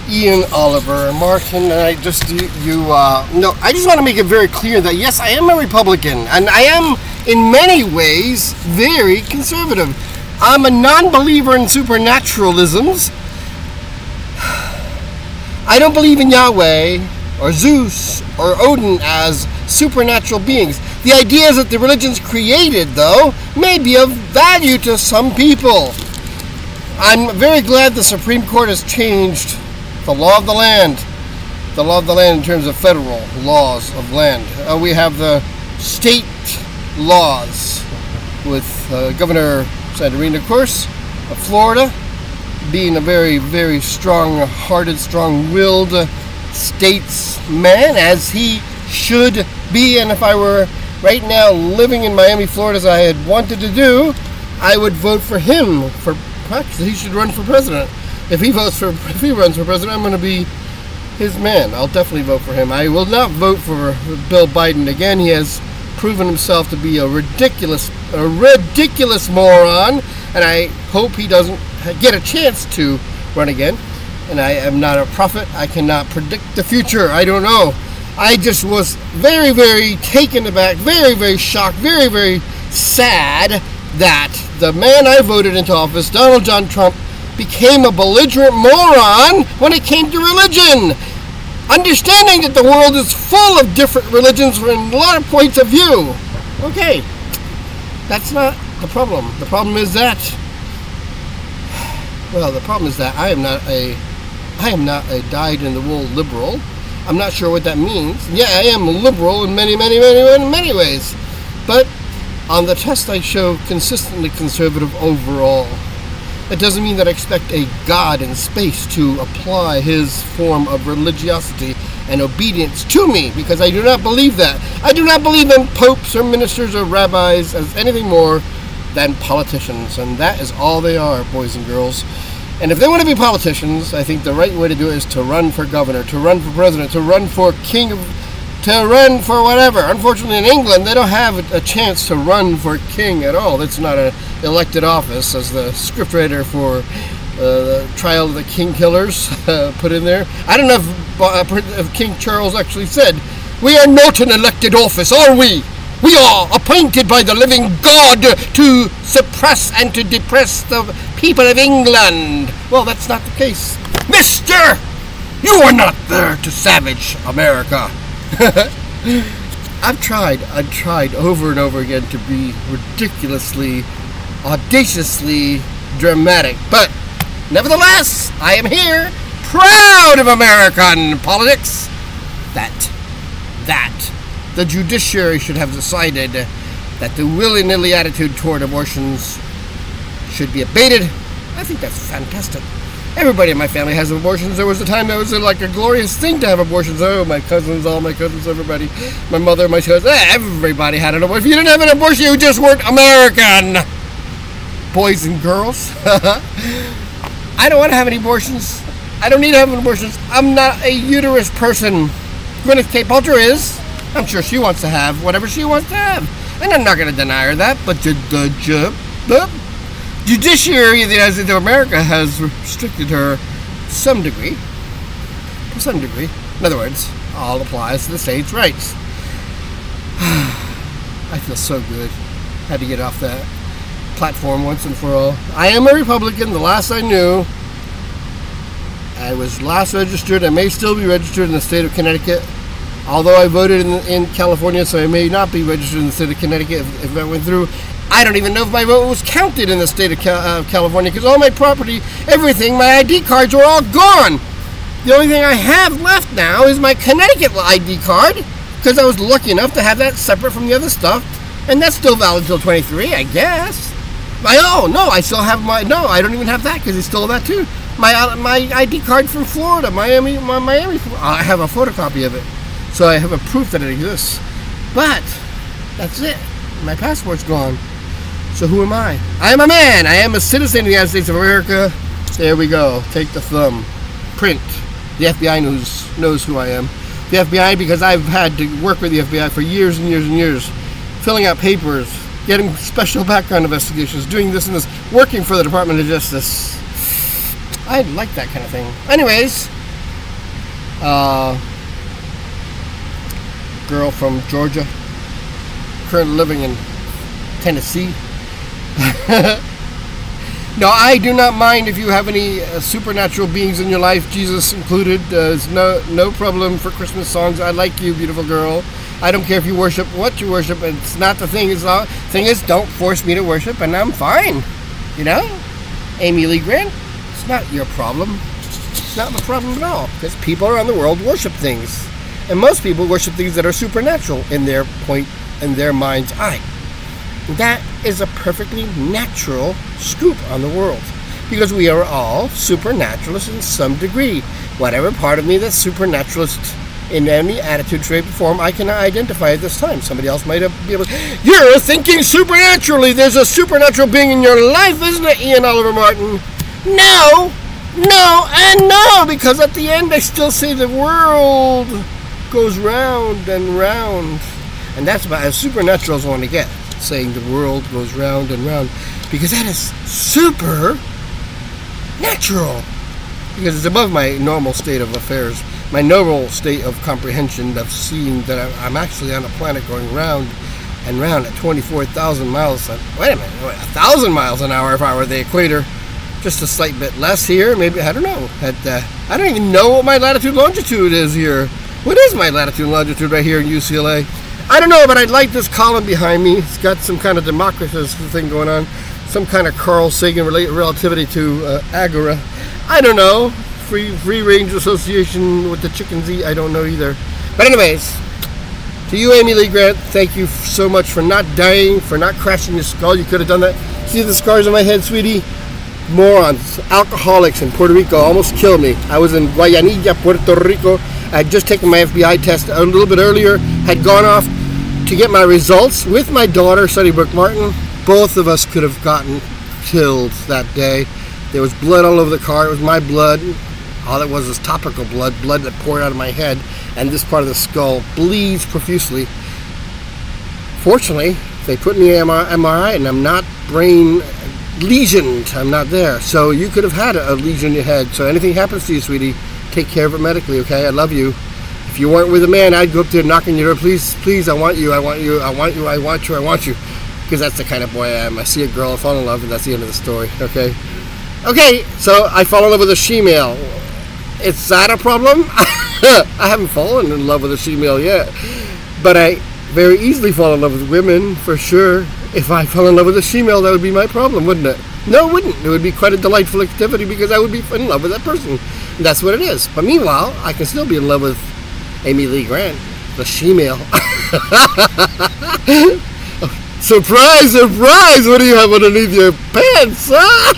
Ian Oliver, Martin, I just I just want to make it very clear that yes, I am a Republican, and I am in many ways very conservative. I'm a non-believer in supernaturalisms. I don't believe in Yahweh or Zeus or Odin as supernatural beings. The ideas that the religions created, though, may be of value to some people. I'm very glad the Supreme Court has changed the law of the land. The law of the land in terms of federal laws of land. We have the state laws with Governor Santorino, of course, of Florida, being a very, very strong-hearted, strong-willed statesman, as he should be. And if I were right now living in Miami, Florida, as I had wanted to do, I would vote for him. He should run for president. If he runs for president, I'm going to be his man. I'll definitely vote for him. I will not vote for Bill Biden again. He has proven himself to be a ridiculous moron, and I hope he doesn't get a chance to run again. And I am not a prophet. I cannot predict the future. I don't know. I just was very, very taken aback, very, very shocked, very, very sad that the man I voted into office, Donald John Trump, became a belligerent moron when it came to religion. Understanding that the world is full of different religions from a lot of points of view. Okay, that's not the problem. The problem is that, I am not a dyed-in-the-wool liberal. I'm not sure what that means. Yeah, I am a liberal in many, many, many, many ways. But on the test, I show consistently conservative overall. That doesn't mean that I expect a God in space to apply his form of religiosity and obedience to me, because I do not believe that. I do not believe in popes or ministers or rabbis as anything more than politicians, and that is all they are, boys and girls. And if they want to be politicians, I think the right way to do it is to run for governor, to run for president, to run for to run for whatever. Unfortunately, in England, they don't have a chance to run for king at all. That's not an elected office, as the scriptwriter for the Trial of the King Killers put in there. I don't know if King Charles actually said, "We are not an elected office, are we? We are appointed by the living God to suppress and to depress the people of England." Well, that's not the case. Mister, you are not there to savage America. I've tried over and over again to be ridiculously, audaciously dramatic, but nevertheless, I am here, proud of American politics. That the judiciary should have decided that the willy-nilly attitude toward abortions should be abated. I think that's fantastic. Everybody in my family has abortions. There was a time that was like a glorious thing to have abortions. Oh, all my cousins, everybody. My mother, my cousins, everybody had an abortion. If you didn't have an abortion, you just weren't American. Boys and girls. I don't want to have any abortions. I don't need to have abortions. I'm not a uterus person. Gwyneth K. Paltrow is. I'm sure she wants to have whatever she wants to have. And I'm not going to deny her that. But the judiciary of the United States of America has restricted her to some degree. To some degree. In other words, all applies to the states' rights. I feel so good. Had to get off that platform once and for all. I am a Republican. The last I knew, I was last registered. I may still be registered in the state of Connecticut. Although I voted in California, so I may not be registered in the state of Connecticut if that went through. I don't even know if my vote was counted in the state of California, because all my property, everything, my ID cards were all gone. The only thing I have left now is my Connecticut ID card, because I was lucky enough to have that separate from the other stuff, and that's still valid until 23, I guess. I still have no, I don't even have that, because he stole that too. My ID card from Florida, Miami, I have a photocopy of it. So I have a proof that it exists. But that's it. My passport's gone. So who am I? I am a man. I am a citizen of the United States of America. There we go. Take the thumb. Print. The FBI knows who I am. The FBI, because I've had to work with the FBI for years and years and years, filling out papers, getting special background investigations, doing this and this, working for the Department of Justice. I like that kind of thing. Anyways, Girl from Georgia, currently living in Tennessee. No, I do not mind if you have any supernatural beings in your life, Jesus included. There's no problem for Christmas songs. I like you, beautiful girl. I don't care if you worship what you worship. It's not the thing. Thing is, don't force me to worship, and I'm fine. You know, Amy Lee Grant. It's not your problem. It's not my problem at all. Because people around the world worship things, and most people worship things that are supernatural in their mind's eye. That is a perfectly natural scoop on the world, because we are all supernaturalists in some degree. Whatever part of me that's supernaturalist in any attitude, shape, or form, I cannot identify at this time. Somebody else might be able to. You're thinking supernaturally. There's a supernatural being in your life, isn't it, Ian Oliver Martin? No, and no, because at the end I still say the world goes round and round, and that's about as supernatural as I want to get. Saying the world goes round and round, because that is super natural, because it's above my normal state of affairs, my normal state of comprehension of seeing that I'm actually on a planet going round and round at 24,000 miles. Wait a minute, 1,000 miles an hour if I were the equator. Just a slight bit less here, maybe. I don't know. I don't even know what my latitude longitude is here. What is my latitude and longitude right here in UCLA? I don't know, but I like this column behind me. It's got some kind of Democritus thing going on, some kind of Carl Sagan relativity to Agora. I don't know. Free range association with the chickens eat. I don't know either. But anyways, to you, Amy Lee Grant, thank you so much for not dying, for not crashing your skull. You could have done that. See the scars on my head, sweetie? Morons, alcoholics in Puerto Rico almost killed me. I was in Guayanilla, Puerto Rico. I had just taken my FBI test a little bit earlier, had gone off to get my results with my daughter, Sunnybrook Martin. Both of us could have gotten killed that day. There was blood all over the car. It was my blood. All it was topical blood that poured out of my head, and this part of the skull bleeds profusely. Fortunately, they put me in MRI, and I'm not brain lesioned. I'm not there. So you could have had a lesion in your head. So anything happens to you, sweetie, take care of it medically, okay? I love you. If you weren't with a man, I'd go up there knocking on your door. Please, I want you, I want you, I want you, I want you, I want you. Because that's the kind of boy I am. I see a girl, I fall in love, and that's the end of the story, okay? Okay, so I fall in love with a she-male. Is that a problem? I haven't fallen in love with a she-male yet. But I very easily fall in love with women, for sure. If I fell in love with a she-male, that would be my problem, wouldn't it? No, it wouldn't. It would be quite a delightful activity, because I would be in love with that person. And that's what it is. But meanwhile, I can still be in love with Amy Lee Grant, the she-male. Surprise, surprise! What do you have underneath your pants, huh?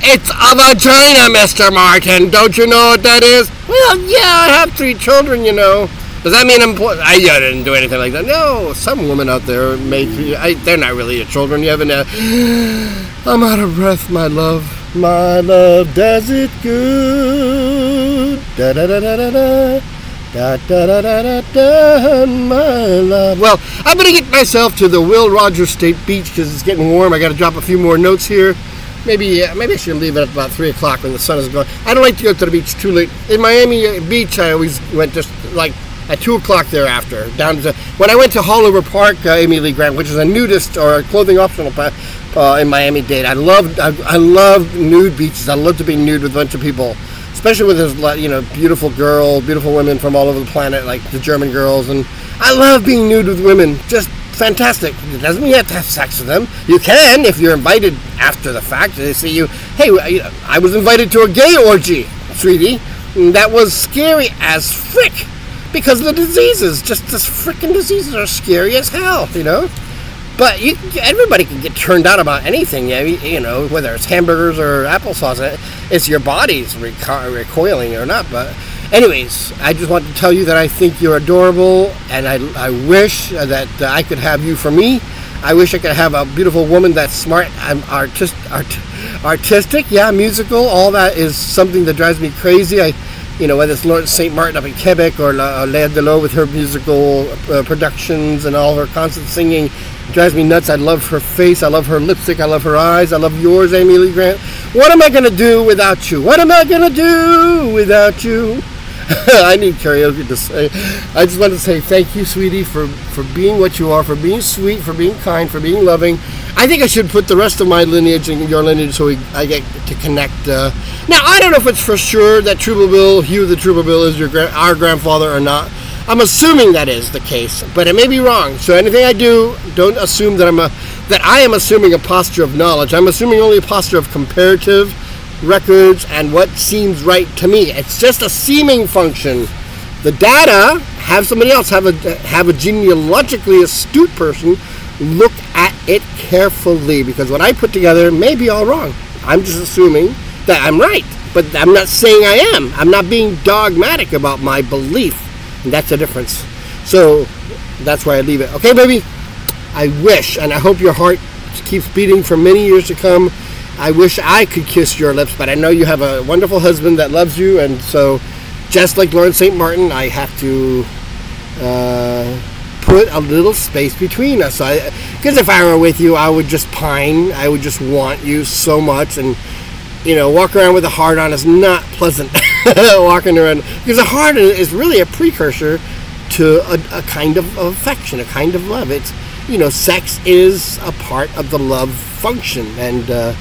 It's a vagina, Mr. Martin. Don't you know what that is? Well, yeah, I have 3 children, you know. Does that mean I didn't do anything like that? No, some women out there made. They're not really your children. You haven't. I'm out of breath, my love. My love does it good. Da da da da da da. Da da da da da da. My love. Well, I'm gonna get myself to the Will Rogers State Beach because it's getting warm. I got to drop a few more notes here. Maybe I should leave it at about 3 o'clock when the sun is going. I don't like to go to the beach too late. In Miami Beach, I always went just like at 2 o'clock thereafter. Down to when I went to Haulover Park, Amy Lee Grant, which is a nudist or a clothing optional in Miami-Dade. I love nude beaches. I love to be nude with a bunch of people, especially with those beautiful girls, beautiful women from all over the planet, like the German girls. And I love being nude with women. Just fantastic. It doesn't mean you have to have sex with them. You can if you're invited after the fact. They see you. Hey, I was invited to a gay orgy, sweetie. And that was scary as frick. Because of the diseases, just the freaking diseases are scary as hell, you know. But everybody can get turned out about anything, you know, whether it's hamburgers or applesauce. It's your body's recoiling or not. But anyways, I just want to tell you that I think you're adorable, and I wish that I could have you for me. I wish I could have a beautiful woman that's smart, artistic, yeah, musical. All that is something that drives me crazy. Whether it's Lawrence St. Martin up in Quebec or Léa Delot with her musical productions and all her constant singing, it drives me nuts. I love her face. I love her lipstick. I love her eyes. I love yours, Amy Lee Grant. What am I going to do without you? What am I going to do without you? I need karaoke to say. I just want to say thank you, sweetie, for being what you are, for being sweet, for being kind, for being loving. I think I should put the rest of my lineage in your lineage so I get to connect. Now, I don't know if it's for sure that Troubadour, Hugh the Troubadour, is our grandfather or not. I'm assuming that is the case, but it may be wrong. So anything I do, don't assume that I am assuming a posture of knowledge. I'm assuming only a posture of comparative records and what seems right to me. It's just a seeming function. The data, have somebody else, have a genealogically astute person look at it carefully, because what I put together may be all wrong. I'm just assuming that I'm right, but I'm not saying I am. I'm not being dogmatic about my belief, and that's the difference. So that's why I leave it. Okay, baby? I wish, and I hope your heart keeps beating for many years to come. I wish I could kiss your lips, but I know you have a wonderful husband that loves you, and so just like Lawrence St. Martin, I have to put a little space between us. Because if I were with you, I would just pine. I would just want you so much, and walk around with a heart on is not pleasant. Walking around, because a heart is really a precursor to a kind of affection, a kind of love. It's sex is a part of the love function, and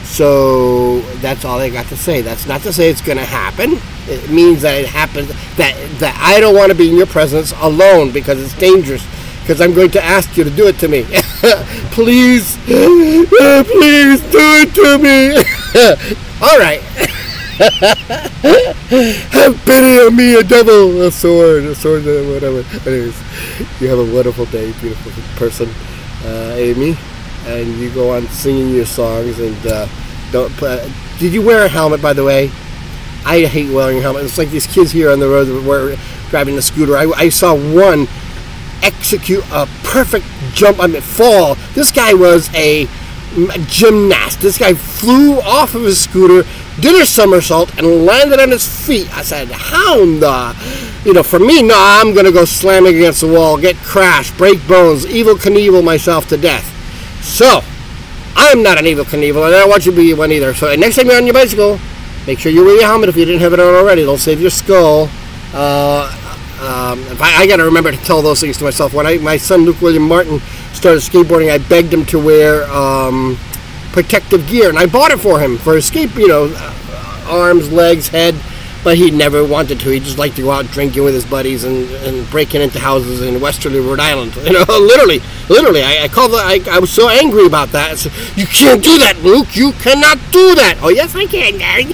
so that's all I got to say. That's not to say it's going to happen. It means that it happens, that I don't want to be in your presence alone, because it's dangerous, because I'm going to ask you to do it to me. Please, please do it to me. All right. Have pity on me, a devil, a sword, whatever. Anyways, you have a wonderful day, beautiful person, Amy, and you go on singing your songs. And did you wear a helmet, by the way? I hate wearing a helmet. It's like these kids here on the road that were driving a scooter. I saw one execute a perfect jump, fall. This guy was a gymnast. This guy flew off of his scooter, did a somersault, and landed on his feet. I said, how in the, for me, no, I'm going to go slamming against the wall, get crashed, break bones, Evel Knievel myself to death. So, I'm not an Evel Knievel, and I don't want you to be one either. So next time you're on your bicycle, make sure you wear your helmet if you didn't have it on already. It'll save your skull. I got to remember to tell those things to myself. When my son Luke William Martin started skateboarding, I begged him to wear protective gear, and I bought it for him for his arms, legs, head, but he never wanted to. He just liked to go out drinking with his buddies and breaking into houses in Westerly, Rhode Island. Literally, I was so angry about that. I said, you can't do that, Luke. You cannot do that. Oh, yes, I can, Gary.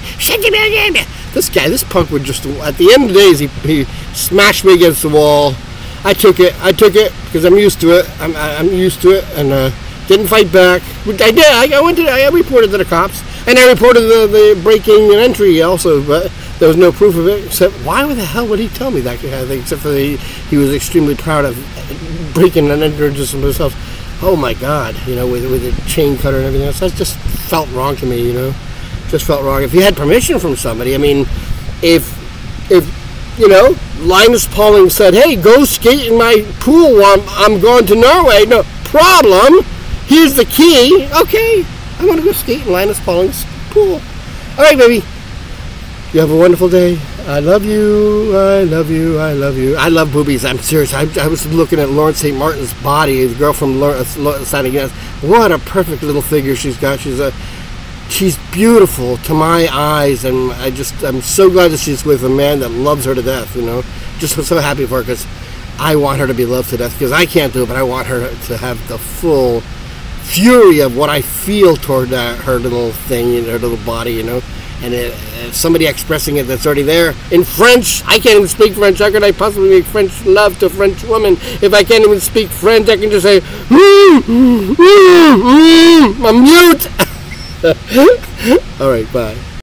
This punk would just, at the end of the days, he smashed me against the wall. I took it because I'm used to it. I'm used to it, and didn't fight back. I did. I reported to the cops, and I reported the breaking and entry also, but there was no proof of it. Except, why the hell would he tell me that kind of thing? Except for he was extremely proud of breaking and entering into himself. Oh my God, with a chain cutter and everything else. That just felt wrong to me. Just felt wrong. If you had permission from somebody, I mean, if Linus Pauling said, hey, go skate in my pool while I'm going to Norway, no problem. Here's the key. Okay, I'm going to go skate in Linus Pauling's pool. All right, baby. You have a wonderful day. I love you. I love you. I love you. I love boobies. I'm serious. I was looking at Lawrence St. Martin's body, the girl from St. Against. What a perfect little figure she's got. She's beautiful to my eyes, and I'm so glad that she's with a man that loves her to death. Just so happy for her, because I want her to be loved to death, because I can't do it, but I want her to have the full fury of what I feel toward her little thing, her little body, and if somebody expressing it that's already there in French. I can't even speak French. How could I possibly make French love to a French woman if I can't even speak French? I can just say, I'm mute. All right, bye.